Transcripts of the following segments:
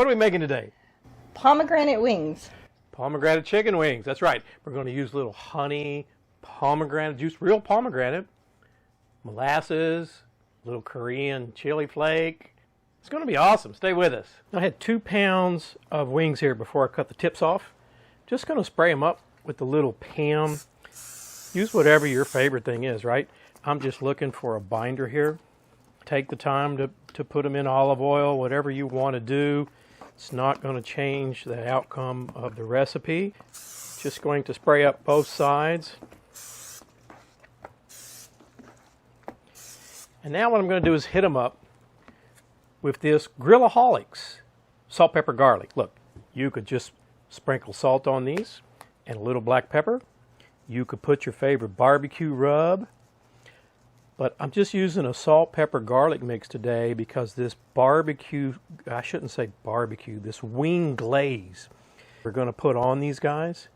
What are we making today? Pomegranate wings. Pomegranate chicken wings. That's right. We're going to use a little honey, pomegranate juice, real pomegranate, molasses, a little Korean chili flake. It's going to be awesome. Stay with us. I had 2 pounds of wings here before I cut the tips off. Just going to spray them up with the little Pam. Use whatever your favorite thing is, right? I'm just looking for a binder here. Take the time to put them in olive oil, whatever you want to do. It's not going to change the outcome of the recipe. Just going to spray up both sides. And now what I'm going to do is hit them up with this Grillaholics salt, pepper, garlic. Look, you could just sprinkle salt on these and a little black pepper. You could put your favorite barbecue rub. But I'm just using a salt, pepper, garlic mix today because this barbecue, I shouldn't say barbecue, this wing glaze we're going to put on these guys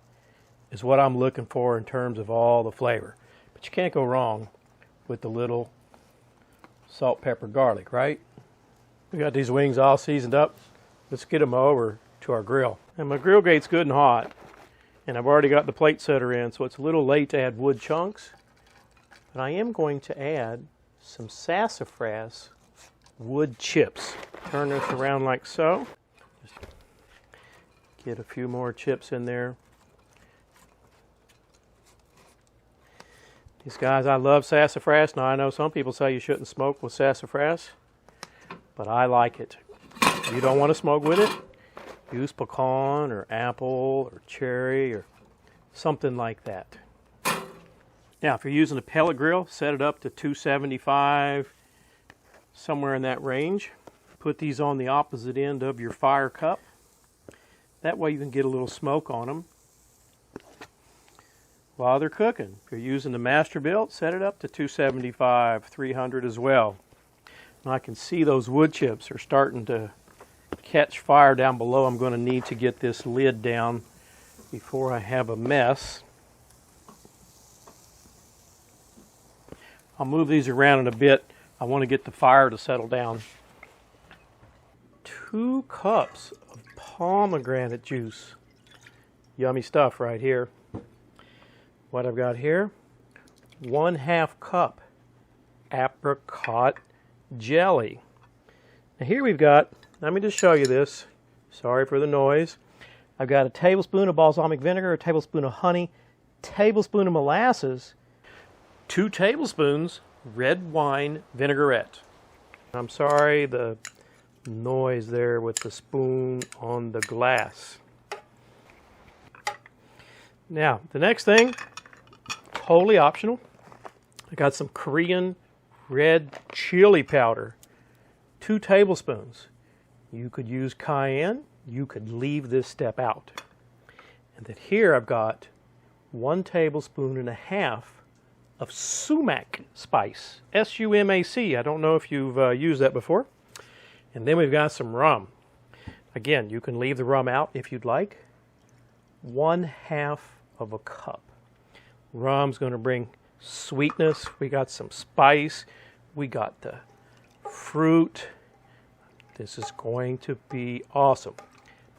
is what I'm looking for in terms of all the flavor. But you can't go wrong with the little salt, pepper, garlic, right? We got these wings all seasoned up. Let's get them over to our grill. And my grill gate's good and hot. And I've already got the plate setter in, so it's a little late to add wood chunks. But I am going to add some sassafras wood chips. Turn this around like so. Just get a few more chips in there. These guys, I love sassafras. Now I know some people say you shouldn't smoke with sassafras, but I like it. If you don't want to smoke with it, use pecan or apple or cherry or something like that. Now, if you're using a pellet grill, set it up to 275, somewhere in that range. Put these on the opposite end of your fire cup. That way you can get a little smoke on them while they're cooking. If you're using the Masterbuilt, set it up to 275, 300 as well. And I can see those wood chips are starting to catch fire down below. I'm going to need to get this lid down before I have a mess. I'll move these around in a bit. I want to get the fire to settle down. 2 cups of pomegranate juice. Yummy stuff right here. What I've got here, 1/2 cup apricot jelly. Now here we've got, let me just show you this. Sorry for the noise. I've got a tablespoon of balsamic vinegar, a tablespoon of honey, tablespoon of molasses, 2 tablespoons red wine vinaigrette. I'm sorry, the noise there with the spoon on the glass. Now, the next thing, totally optional. I got some Korean red chili powder, 2 tablespoons. You could use cayenne, you could leave this step out. And then here I've got 1.5 tablespoons of sumac spice, S-U-M-A-C. I don't know if you've used that before. And then we've got some rum. Again, you can leave the rum out if you'd like. 1/2 of a cup. Rum's going to bring sweetness. We got some spice. We got the fruit. This is going to be awesome.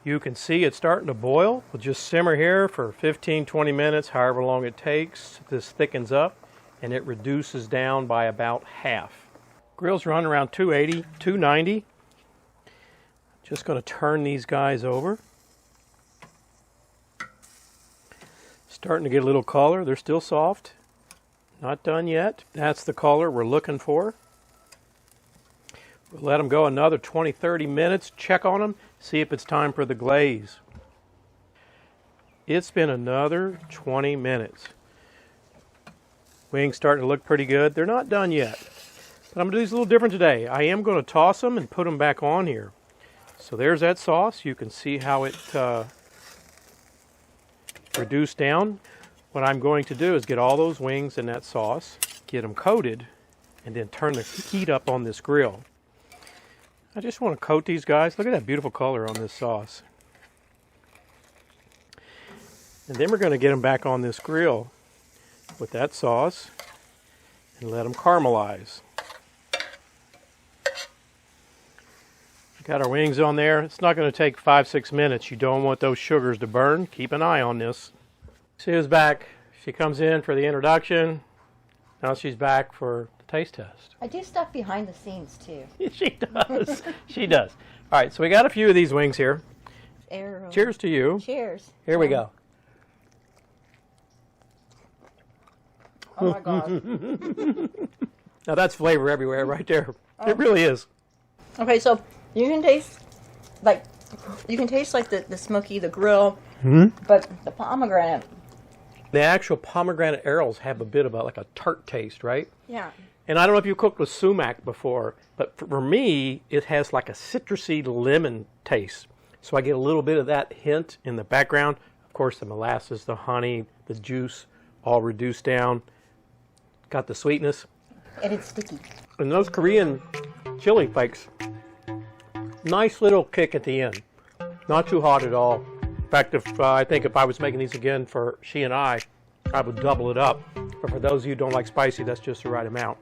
You can see it's starting to boil. We'll just simmer here for 15-20 minutes, however long it takes. This thickens up and it reduces down by about half. Grill's run around 280, 290. Just going to turn these guys over. Starting to get a little color. They're still soft. Not done yet. That's the color we're looking for. We'll let them go another 20-30 minutes. Check on them. See if it's time for the glaze. It's been another 20 minutes. Wings starting to look pretty good. They're not done yet. But I'm going to do these a little different today. I am going to toss them and put them back on here. So there's that sauce. You can see how it reduced down. What I'm going to do is get all those wings in that sauce, get them coated, and then turn the heat up on this grill. I just want to coat these guys. Look at that beautiful color on this sauce. And then we're going to get them back on this grill with that sauce and let them caramelize. Got our wings on there. It's not going to take 5-6 minutes. You don't want those sugars to burn. Keep an eye on this. See who's back. She comes in for the introduction. Now she's back for the taste test. I do stuff behind the scenes too. She does. She does. All right, so we got a few of these wings here. Arrow. Cheers to you. Cheers. Here we go. Oh my gosh. Now that's flavor everywhere right there. It really is. Okay, so you can taste like the smoky, the grill, but the pomegranate. The actual pomegranate arrows have a bit of like a tart taste, right? Yeah. And I don't know if you cooked with sumac before, but for me, it has like a citrusy lemon taste. So I get a little bit of that hint in the background. Of course, the molasses, the honey, the juice, all reduced down. Got the sweetness. And it's sticky. And those Korean chili flakes, nice little kick at the end. Not too hot at all. In fact, I think if I was making these again for she and I would double it up. But for those of you who don't like spicy, that's just the right amount.